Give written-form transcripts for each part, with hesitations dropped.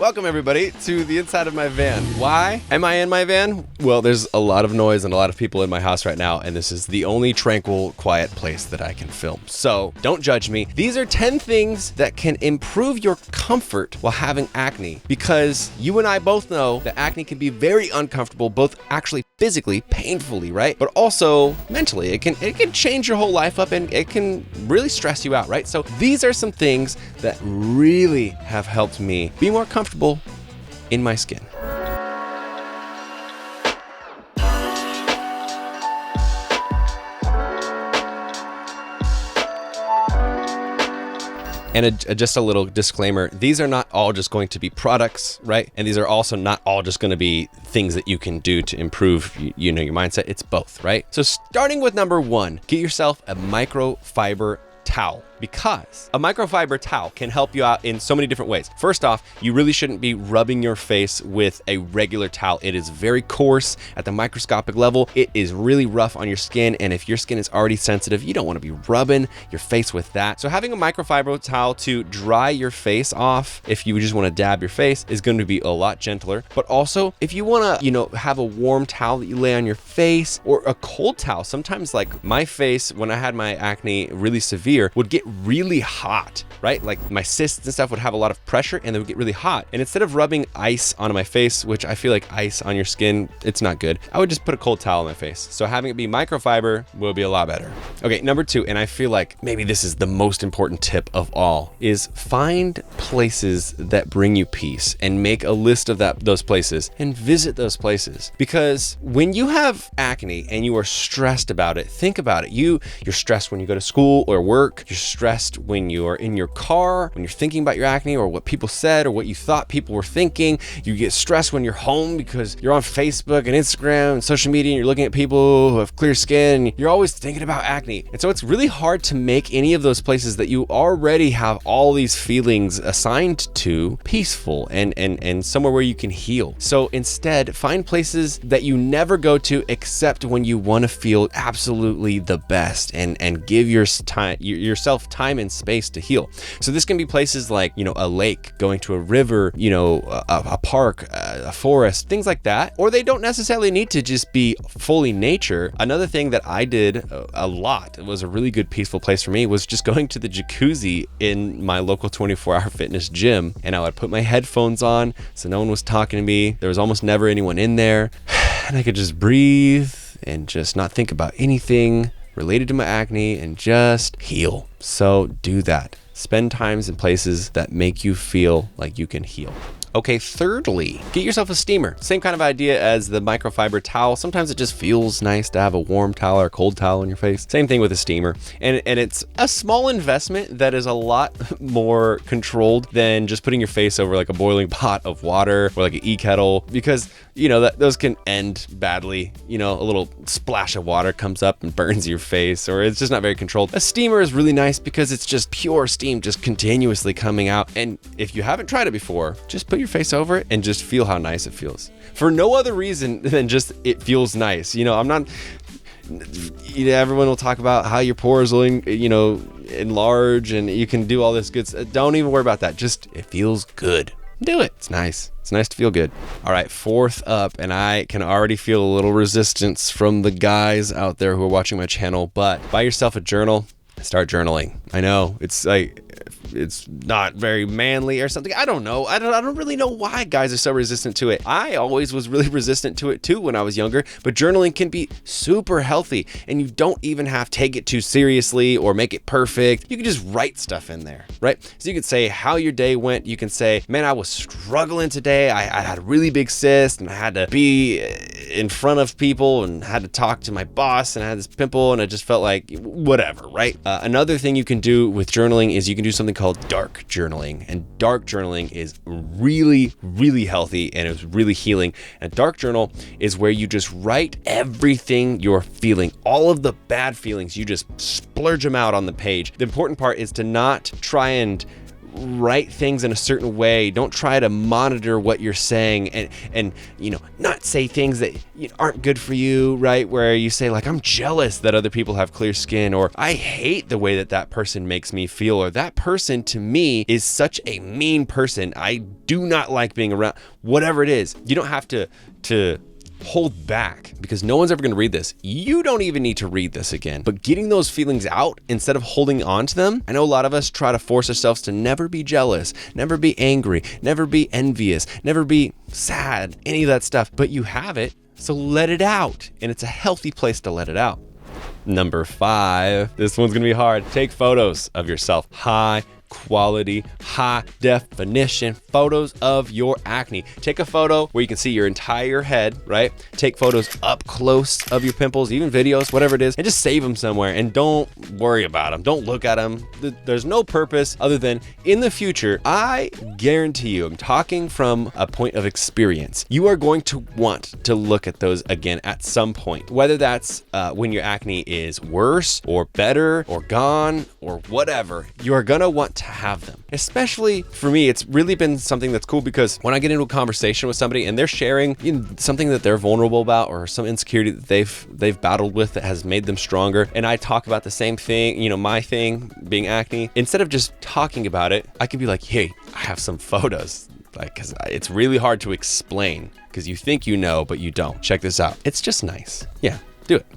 Welcome everybody to the inside of my van. Why am I in my van? Well, there's a lot of noise and a lot of people in my house right now, and this is the only tranquil, quiet place that I can film. So don't judge me. These are 10 things that can improve your comfort while having acne, because you and I both know that acne can be very uncomfortable, both actually physically, painfully, right? But also mentally. It can change your whole life up, and it can really stress you out, right? So these are some things that really have helped me be more comfortable in my skin. And just a little disclaimer, these are not all just going to be products, right? And these are also not all just going to be things that you can do to improve, your mindset. It's both, right? So starting with number 1, get yourself a microfiber towel, because a microfiber towel can help you out in so many different ways. First off, you really shouldn't be rubbing your face with a regular towel. It is very coarse at the microscopic level. It is really rough on your skin, and if your skin is already sensitive, you don't want to be rubbing your face with that. So having a microfiber towel to dry your face off, if you just want to dab your face, is going to be a lot gentler. But also, if you want to, have a warm towel that you lay on your face, or a cold towel, sometimes like my face, when I had my acne really severe, would get really hot, right? Like my cysts and stuff would have a lot of pressure and they would get really hot. And instead of rubbing ice onto my face, which I feel like ice on your skin, it's not good, I would just put a cold towel on my face. So having it be microfiber will be a lot better. Okay, number 2, and I feel like maybe this is the most important tip of all, is find places that bring you peace and make a list of those places and visit those places. Because when you have acne and you are stressed about it, think about it. You're stressed when you go to school or work. You're stressed when you are in your car, when you're thinking about your acne or what people said or what you thought people were thinking. You get stressed when you're home because you're on Facebook and Instagram and social media and you're looking at people who have clear skin. You're always thinking about acne. And so it's really hard to make any of those places that you already have all these feelings assigned to peaceful and somewhere where you can heal. So instead, find places that you never go to except when you want to feel absolutely the best and give yourself time and space to heal. So this can be places like, a lake, going to a river, a park, a forest, things like that. Or they don't necessarily need to just be fully nature. Another thing that I did a lot, it was a really good peaceful place for me, was just going to the jacuzzi in my local 24-hour fitness gym. And I would put my headphones on so no one was talking to me. There was almost never anyone in there. And I could just breathe and just not think about anything related to my acne and just heal. So do that. Spend times in places that make you feel like you can heal. Okay, thirdly, get yourself a steamer. Same kind of idea as the microfiber towel. Sometimes it just feels nice to have a warm towel or a cold towel on your face. Same thing with a steamer. And it's a small investment that is a lot more controlled than just putting your face over like a boiling pot of water or like an e-kettle, because those can end badly. A little splash of water comes up and burns your face, or it's just not very controlled. A steamer is really nice because it's just pure steam just continuously coming out. And if you haven't tried it before, just put your face over it and just feel how nice it feels, for no other reason than just it feels nice. I'm not, everyone will talk about how your pores will, enlarge and you can do all this good stuff. Don't even worry about that. Just, it feels good. Do it. It's nice. It's nice to feel good. All right, 4th up, and I can already feel a little resistance from the guys out there who are watching my channel, but buy yourself a journal. Start journaling. I know it's like, it's not very manly or something. I don't know. I don't really know why guys are so resistant to it. I always was really resistant to it too when I was younger, but journaling can be super healthy, and you don't even have to take it too seriously or make it perfect. You can just write stuff in there, right? So you can say how your day went. You can say, man, I was struggling today. I had a really big cyst and I had to be in front of people and had to talk to my boss and I had this pimple and I just felt like whatever, right? Another thing you can do with journaling is you can do something called dark journaling, and dark journaling is really, really healthy and it's really healing. And dark journal is where you just write everything you're feeling, all of the bad feelings, you just splurge them out on the page. The important part is to not try and write things in a certain way. Don't try to monitor what you're saying and not say things that aren't good for you, right? Where you say like, I'm jealous that other people have clear skin, or I hate the way that person makes me feel, or that person to me is such a mean person. I do not like being around, whatever it is. You don't have to hold back, because no one's ever going to read this. You don't even need to read this again, but getting those feelings out instead of holding on to them. I know a lot of us try to force ourselves to never be jealous, never be angry, never be envious, never be sad, any of that stuff, but you have it. So let it out, and it's a healthy place to let it out. Number 5, this one's going to be hard. Take photos of yourself. High quality, high definition photos of your acne. Take a photo where you can see your entire head, right? Take photos up close of your pimples, even videos, whatever it is, and just save them somewhere and don't worry about them. Don't look at them. There's no purpose other than in the future, I guarantee you, I'm talking from a point of experience, you are going to want to look at those again at some point, whether that's when your acne is worse or better or gone or whatever. You are gonna want to have them. Especially for me, it's really been something that's cool, because when I get into a conversation with somebody and they're sharing something that they're vulnerable about, or some insecurity that they've battled with that has made them stronger, and I talk about the same thing, my thing being acne, instead of just talking about it, I can be like, hey, I have some photos. Like, because it's really hard to explain, because you think you know, but you don't. Check this out. It's just nice. Yeah, do it.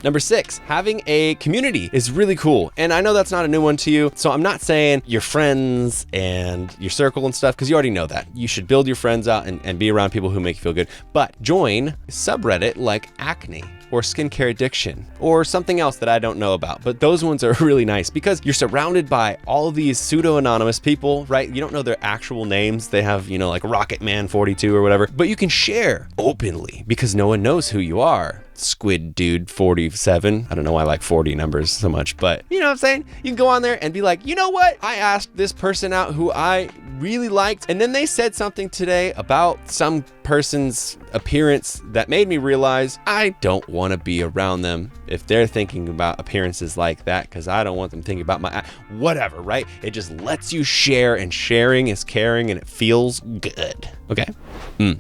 Number 6, having a community is really cool. And I know that's not a new one to you, so I'm not saying your friends and your circle and stuff, because you already know that. You should build your friends out and be around people who make you feel good. But join a subreddit like Acne, or skincare addiction, or something else that I don't know about. But those ones are really nice, because you're surrounded by all these pseudo-anonymous people, right? You don't know their actual names. They have, like Rocket Man 42 or whatever, but you can share openly because no one knows who you are. Squid Dude 47. I don't know why I like 40 numbers so much, but you know what I'm saying? You can go on there and be like, you know what? I asked this person out who I really liked, and then they said something today about some person's appearance that made me realize I don't want to be around them if they're thinking about appearances like that, because I don't want them thinking about my whatever, right? It just lets you share, and sharing is caring, and it feels good. Okay.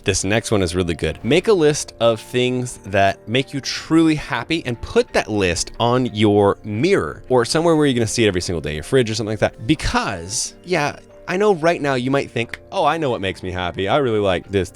This next one is really good. Make a list of things that make you truly happy, and put that list on your mirror or somewhere where you're going to see it every single day, your fridge or something like that. Because, yeah, I know right now you might think, oh, I know what makes me happy. I really like this.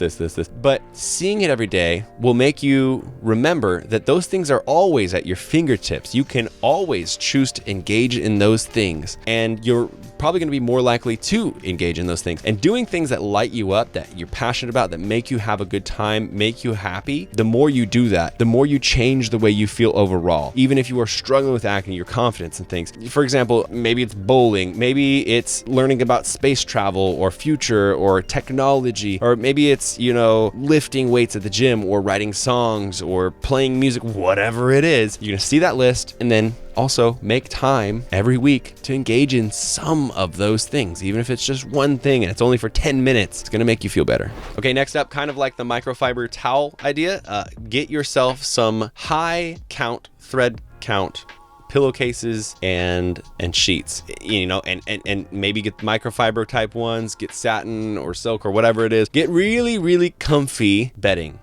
But seeing it every day will make you remember that those things are always at your fingertips. You can always choose to engage in those things, and you're probably going to be more likely to engage in those things. And doing things that light you up, that you're passionate about, that make you have a good time, make you happy, the more you do that, the more you change the way you feel overall. Even if you are struggling with acne, your confidence and things. For example, maybe it's bowling, maybe it's learning about space travel or future or technology, or maybe it's, lifting weights at the gym, or writing songs, or playing music, whatever it is. You're going to see that list, and then also make time every week to engage in some of those things. Even if it's just one thing and it's only for 10 minutes, it's gonna make you feel better. Okay, next up, kind of like the microfiber towel idea, get yourself some high count, thread count pillowcases and sheets, and maybe get microfiber type ones, get satin or silk or whatever it is. Get really, really comfy bedding.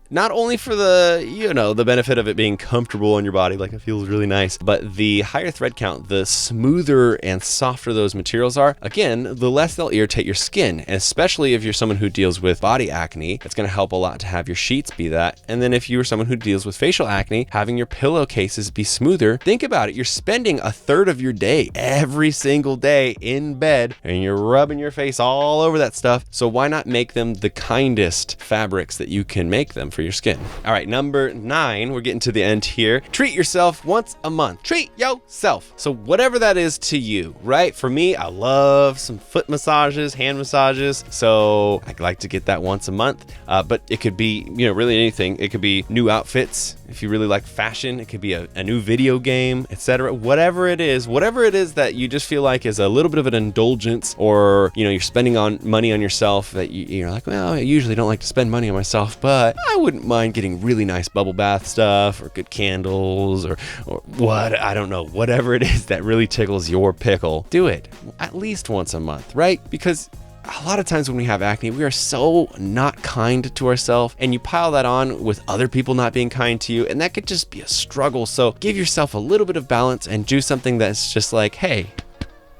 Not only for the benefit of it being comfortable on your body, like it feels really nice, but the higher thread count, the smoother and softer those materials are, again, the less they'll irritate your skin. And especially if you're someone who deals with body acne, it's going to help a lot to have your sheets be that. And then if you're someone who deals with facial acne, having your pillowcases be smoother. Think about it. You're spending a third of your day every single day in bed, and you're rubbing your face all over that stuff. So why not make them the kindest fabrics that you can make them for your skin? All right, number 9, we're getting to the end here. Treat yourself once a month. Treat yourself. So whatever that is to you, right? For me, I love some foot massages, hand massages. So I like to get that once a month. But it could be, really anything. It could be new outfits. If you really like fashion, it could be a new video game, etc. Whatever it is that you just feel like is a little bit of an indulgence, or you're spending on money on yourself that you're like, well, I usually don't like to spend money on myself, but I wouldn't mind getting really nice bubble bath stuff or good candles or what, I don't know, whatever it is that really tickles your pickle. Do it at least once a month, right? Because a lot of times when we have acne, we are so not kind to ourselves, and you pile that on with other people not being kind to you, and that could just be a struggle. So give yourself a little bit of balance and do something that's just like, hey,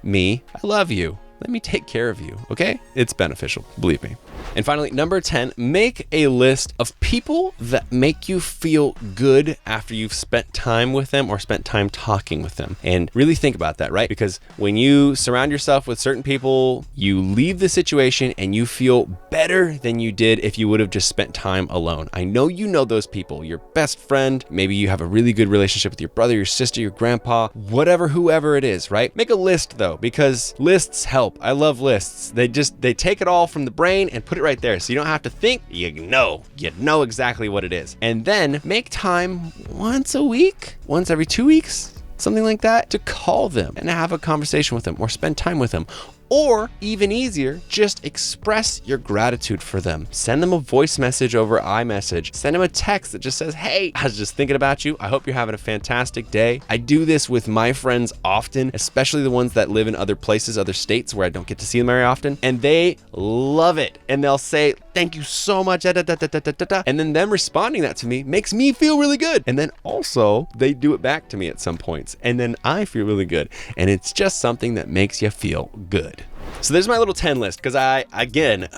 me, I love you. Let me take care of you, okay? It's beneficial, believe me. And finally, number 10, make a list of people that make you feel good after you've spent time with them or spent time talking with them. And really think about that, right? Because when you surround yourself with certain people, you leave the situation and you feel better than you did if you would have just spent time alone. I know you know those people, your best friend, maybe you have a really good relationship with your brother, your sister, your grandpa, whatever, whoever it is, right? Make a list though, because lists help. I love lists. They take it all from the brain and put it right there. So you don't have to think, you know exactly what it is. And then make time once a week, once every 2 weeks, something like that, to call them and have a conversation with them or spend time with them. Or even easier, just express your gratitude for them. Send them a voice message over iMessage. Send them a text that just says, hey, I was just thinking about you. I hope you're having a fantastic day. I do this with my friends often, especially the ones that live in other places, other states where I don't get to see them very often. And they love it. And they'll say, thank you so much. And then them responding that to me makes me feel really good. And then also they do it back to me at some points. And then I feel really good. And it's just something that makes you feel good. So there's my little 10 list, because I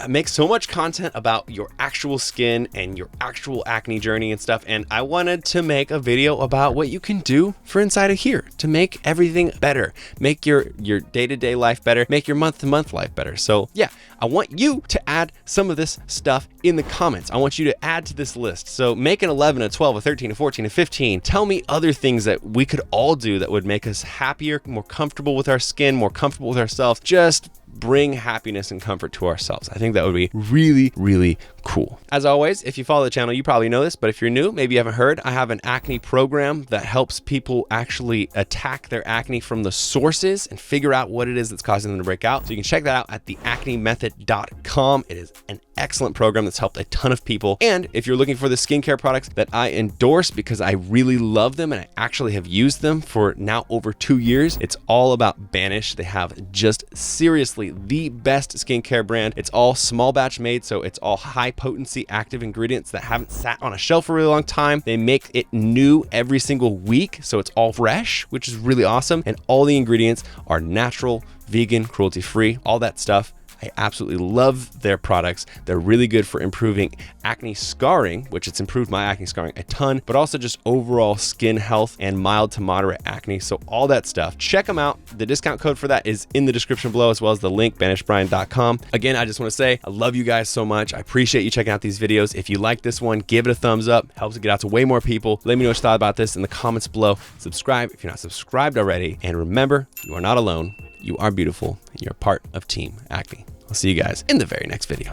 make so much content about your actual skin and your actual acne journey and stuff. And I wanted to make a video about what you can do for inside of here to make everything better, make your day-to-day life better, make your month-to-month life better. So yeah, I want you to add some of this stuff in the comments. I want you to add to this list. So make an 11, a 12, a 13, a 14, a 15. Tell me other things that we could all do that would make us happier, more comfortable with our skin, more comfortable with ourselves. Just bring happiness and comfort to ourselves. I think that would be really, really cool. As always, if you follow the channel, you probably know this, but if you're new, maybe you haven't heard, I have an acne program that helps people actually attack their acne from the sources and figure out what it is that's causing them to break out. So you can check that out at theacnemethod.com. It is an excellent program that's helped a ton of people. And if you're looking for the skincare products that I endorse because I really love them and I actually have used them for now over 2 years, it's all about Banish. They have just seriously the best skincare brand. It's all small batch made, so it's all high potency active ingredients that haven't sat on a shelf for a really long time. They make it new every single week, so it's all fresh, which is really awesome. And all the ingredients are natural, vegan, cruelty-free, all that stuff. I absolutely love their products. They're really good for improving acne scarring, which it's improved my acne scarring a ton, but also just overall skin health and mild to moderate acne. So all that stuff, check them out. The discount code for that is in the description below, as well as the link, banishbrian.com. Again, I just want to say, I love you guys so much. I appreciate you checking out these videos. If you like this one, give it a thumbs up. Helps it get out to way more people. Let me know what you thought about this in the comments below. Subscribe if you're not subscribed already. And remember, you are not alone. You are beautiful, and you're part of Team Acne. I'll see you guys in the very next video.